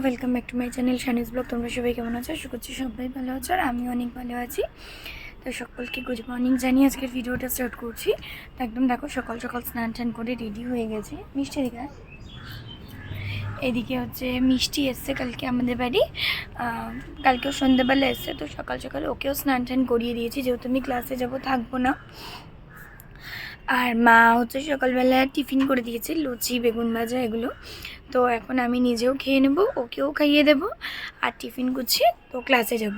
Welcome back to my channel Shani's blog. তোমরা সবাই কেমন আছো? আশা করছি সবাই ভালো আছো আর আমি অনেক ভালো আছি। তো সকলকে গুড মর্নিং জানিয়ে আজকের ভিডিওটা স্টার্ট করছি। তো একদম দেখো সকাল সকাল স্নান টান করে রেডি হয়ে গেছে। মিষ্টি দিকে এদিকে হচ্ছে মিষ্টি এসছে কালকে আমাদের বাড়ি, কালকেও সন্ধ্যেবেলা এসছে। তো সকাল সকাল ওকেও স্নান টান করিয়ে দিয়েছি, যেহেতু আমি ক্লাসে যাবো, থাকবো না। আর মা হচ্ছে সকালবেলা টিফিন করে দিয়েছে, লুচি বেগুন ভাজা এগুলো। তো এখন আমি নিজেও খেয়ে নেবো, ওকেও খাইয়ে দেবো আর টিফিন গুছিয়ে তো ক্লাসে যাব।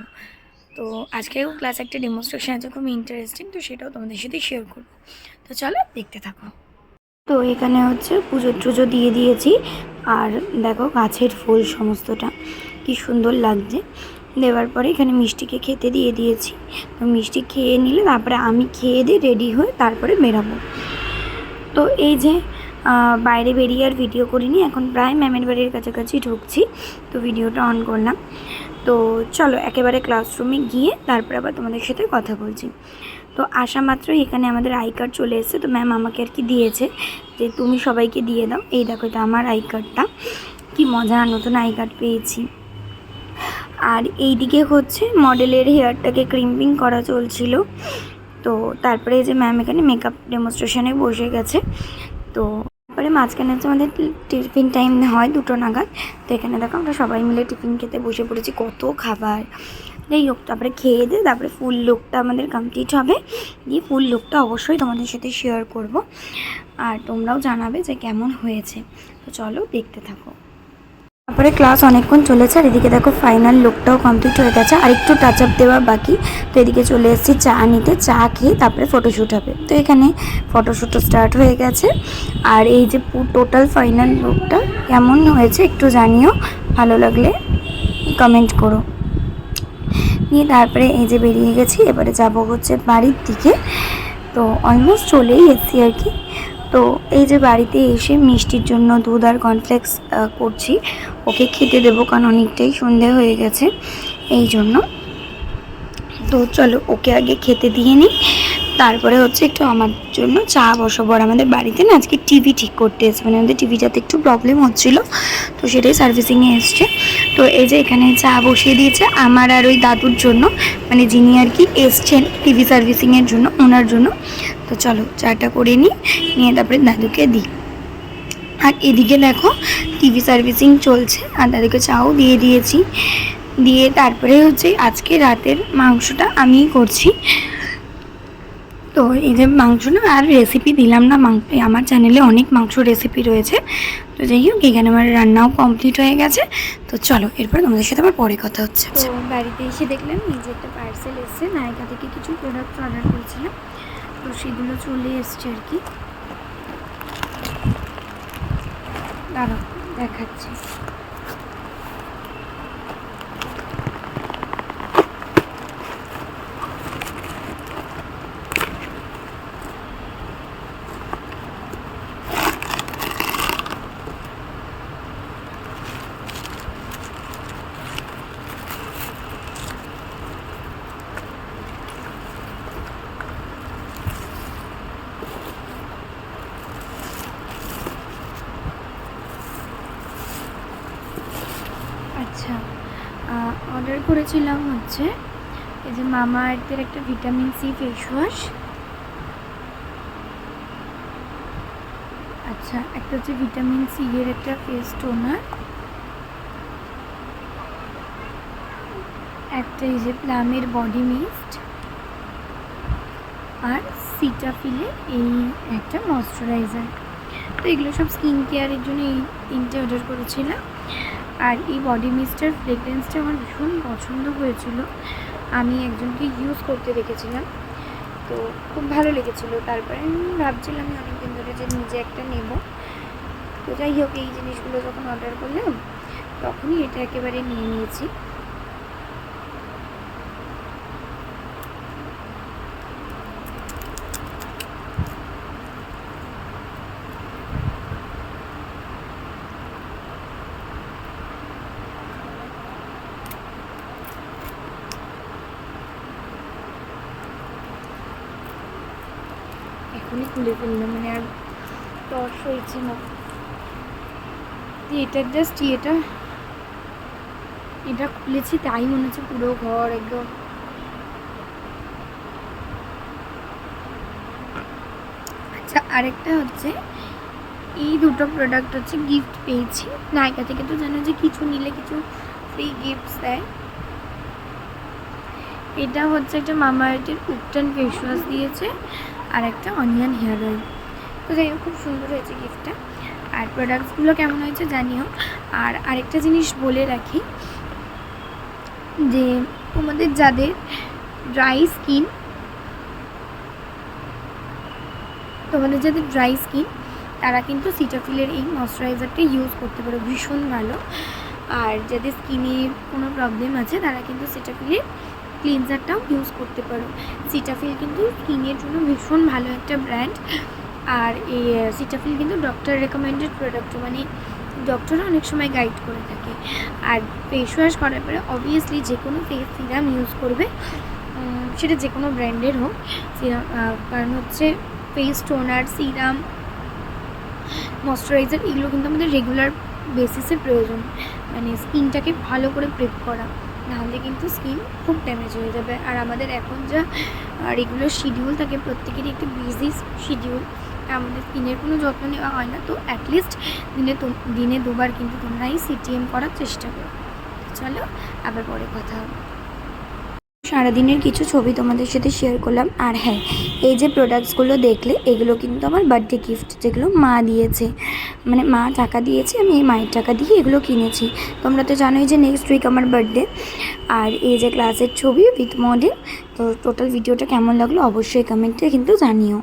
তো আজকেও ক্লাস একটা ডেমনস্ট্রেশন আছে, খুব ইন্টারেস্টিং, তো সেটাও তোমাদের সাথে শেয়ার করবো। তো চলো দেখতে থাকো। তো এখানে হচ্ছে পুজো টুজো দিয়ে দিয়েছি। আর দেখো গাছের ফুল সমস্তটা কি সুন্দর লাগছে। দেওয়ার পরে এখানে মিষ্টিকে খেতে দিয়ে দিয়েছি। তো মিষ্টি খেয়ে নিলে তারপরে আমি খেয়ে দিয়ে রেডি হয়ে তারপরে বেরাবো। তো এই যে বাইরে বেরিয়ে আর ভিডিও করিনি, এখন প্রায় ম্যামের বাড়ির কাছাকাছি ঢুকছি। তো ভিডিওটা অন করলাম। তো চলো একেবারে ক্লাসরুমে গিয়ে তারপর আবার তোমাদের সাথে কথা বলছি। তো আসা মাত্রই এখানে আমাদের আই কার্ড চলে এসেছে। তো ম্যাম আমাকে আর কি দিয়েছে যে তুমি সবাইকে দিয়ে দাও। এই দেখো এটা আমার আই কার্ডটা, কি মজা, নতুন আই কার্ড পেয়েছি। আর এই দিকে হচ্ছে মডেলের হেয়ারটাকে ক্রিম্পিং করা চলছিল। তো তারপরে যে ম্যাম এখানে মেকআপ ডেমনস্ট্রেশনে বসে গেছে। তো তারপরে মাঝখানে হচ্ছে আমাদের টিফিন টাইম হয় 2টো নাগাদ। তো এখানে দেখো আমরা সবাই মিলে টিফিন খেতে বসে পড়েছি, কত খাবার। যাই হোক, তারপরে খেয়ে দিয়ে তারপরে ফুল লুকটা আমাদের কমপ্লিট হবে। দিয়ে ফুল লুকটা অবশ্যই তোমাদের সাথে শেয়ার করব, আর তোমরাও জানাবে যে কেমন হয়েছে। তো চলো দেখতে থাকো। তারপরে ক্লাস অনেকক্ষণ চলেছে আর এদিকে দেখো ফাইনাল লুকটাও কমপ্লিট হয়ে গেছে, আর একটু টাচ আপ দেওয়া বাকি। তো এদিকে চলে এসেছি চা নিতে, চা খেয়ে তারপরে ফটোশ্যুট হবে। তো এখানে ফটোশ্যুটও স্টার্ট হয়ে গেছে। আর এই যে টোটাল ফাইনাল লুকটা কেমন হয়েছে একটু জানিও, ভালো লাগলে কমেন্ট করো। নিয়ে তারপরে এই যে বেরিয়ে গেছি, এবারে যাব হচ্ছে বাড়ির দিকে। তো অলমোস্ট চলেই এসেছি আর কি। তো এই যে বাড়িতে এসে মিষ্টির জন্য দুধ আর কর্নফ্লেক্স করছি, ওকে খেতে দেবো, কারণ অনেকটাই সন্ধে হয়ে গেছে এই জন্য। তো চলো ওকে আগে খেতে দিয়ে নিই, তারপরে হচ্ছে একটু আমার জন্য চা বসাবো। আর আমাদের বাড়িতে না আজকে টিভি ঠিক করতে এসছে, মানে আমাদের টিভিটাতে একটু প্রবলেম হচ্ছিলো, তো সেটাই সার্ভিসিংয়ে এসছে। তো এই যে এখানে চা বসিয়ে দিয়েছে আমার আর ওই দাদুর জন্য, মানে যিনি আর কি এসছেন টিভি সার্ভিসিংয়ের জন্য, ওনার জন্য। তো চলো চাটা করে নিয়ে তারপরে দাদুকে দিই। আর এদিকে দেখো টিভি সার্ভিসিং চলছে আর দাদুকে চাও দিয়ে দিয়েছি। দিয়ে তারপরে হচ্ছে আজকে রাতের মাংসটা আমিই করছি। তো এই যে মাংস না আর রেসিপি দিলাম না, আমার চ্যানেলে অনেক মাংস রেসিপি রয়েছে। তো যাই হোক, এখানে আমার রান্নাও কমপ্লিট হয়ে গেছে। তো চলো এরপর তোমাদের সাথে আবার পরে কথা হচ্ছে। তো বাড়িতে এসে দেখলাম নিজে একটা পার্সেল এসছে, নায়িকা থেকে কিছু প্রোডাক্ট অর্ডার করেছিলাম, তো সেগুলো চলে এসছে আর কি। দাঁড়াও দেখাচ্ছি। আচ্ছা, অর্ডার করেছিলাম হচ্ছে এই যে মামা আর্থের একটা ভিটামিন সি ফেস ওয়াশ। আচ্ছা, একটা হচ্ছে ভিটামিন সি এর একটা ফেস টোনার, একটা এই যে প্লামের বডি মিস্ট, আর সিটাফিলের এই একটা ময়শ্চারাইজার। তো এগুলো সব স্কিন কেয়ারের জন্য এই 3টে অর্ডার করেছিলাম। আর এই বডি মিস্টের ফ্রেগরেন্সটা আমার ভীষণ পছন্দ হয়েছিল, আমি একজনকে ইউজ করতে দেখেছিলাম, তো খুব ভালো লেগেছিলো। তারপরে আমি ভাবছিলাম অনেকদিন ধরে যে নিজে একটা নেব। তো যাই হোক, এই জিনিসগুলো যখন অর্ডার করলাম তখনই এটা একেবারে নিয়ে নিয়েছি। এখনই খুলে ফেললাম, মানে আর টস হয়েছে না। এটা জাস্ট এটা এটা খুলেছি তাই মনে হচ্ছে পুরো ঘর একদম। আচ্ছা, আরেকটা হচ্ছে এই দুটো প্রোডাক্ট হচ্ছে গিফট পেয়েছি নায়িকা থেকে। তো জানো যে কিছু নিলে কিছু ফ্রি গিফটস দেয়। এটা হচ্ছে একটা মামা আর্থের উপটান ফেস ওয়াশ দিয়েছে আর একটা অনিয়ন হেয়ার অয়েল। তো যাই হোক, খুব সুন্দর হয়েছে গিফটটা। আর প্রোডাক্টসগুলো কেমন হয়েছে জানিও। আর আরেকটা জিনিস বলে রাখি যে তোমাদের যাদের ড্রাই স্কিন তারা কিন্তু সিটাফিলের এই ময়শ্চারাইজারটা ইউজ করতে পারো, ভীষণ ভালো। আর যাদের স্কিনে কোনো প্রবলেম আছে তারা কিন্তু সিটাফিলের ক্লিনজারটাও ইউজ করতে পারো। সিটাফিল কিন্তু স্কিনের জন্য ভীষণ ভালো একটা ব্র্যান্ড। আর এই সিটাফিল কিন্তু ডক্টর রেকমেন্ডেড প্রোডাক্ট, মানে ডক্টররা অনেক সময় গাইড করে থাকে। আর ফেস ওয়াশ করার পরে অবভিয়াসলি যে কোনো ফেস সিরাম ইউজ করবে, সেটা যে কোনো ব্র্যান্ডের হোক সিরাম। কারণ হচ্ছে ফেস টোনার, সিরাম, ময়শ্চারাইজার এগুলো কিন্তু আমাদের রেগুলার বেসিসে প্রয়োজন, মানে স্কিনটাকে ভালো করে প্রেপ করা, নাহলে কিন্তু স্কিন খুব ড্যামেজ হয়ে যাবে। আর আমাদের এখন যা রেগুলার শিডিউল থাকে, প্রত্যেকেরই একটি বিজি শিডিউল, আমাদের স্কিনের কোনো যত্ন নেওয়া হয় না। তো অ্যাটলিস্ট দিনে দুবার কিন্তু তোমরা এই সিটিএম করার চেষ্টা করো। চলো আবার পরে কথা হবে। সারাদিনের কিছু ছবি তোমাদের সাথে শেয়ার করলাম। আর হ্যাঁ, এই যে প্রোডাক্টসগুলো দেখলে এগুলো কিন্তু আমার বার্থডে গিফট, যেগুলো মা দিয়েছে, মানে মা টাকা দিয়েছে, আমি এই মায়ের টাকা দিয়ে এগুলো কিনেছি। তোমরা তো জানোই যে নেক্সট উইক আমার বার্থডে। আর এই যে ক্লাসের ছবি উইথ মডেল। তো টোটাল ভিডিওটা কেমন লাগলো অবশ্যই কমেন্টে কিন্তু জানিও।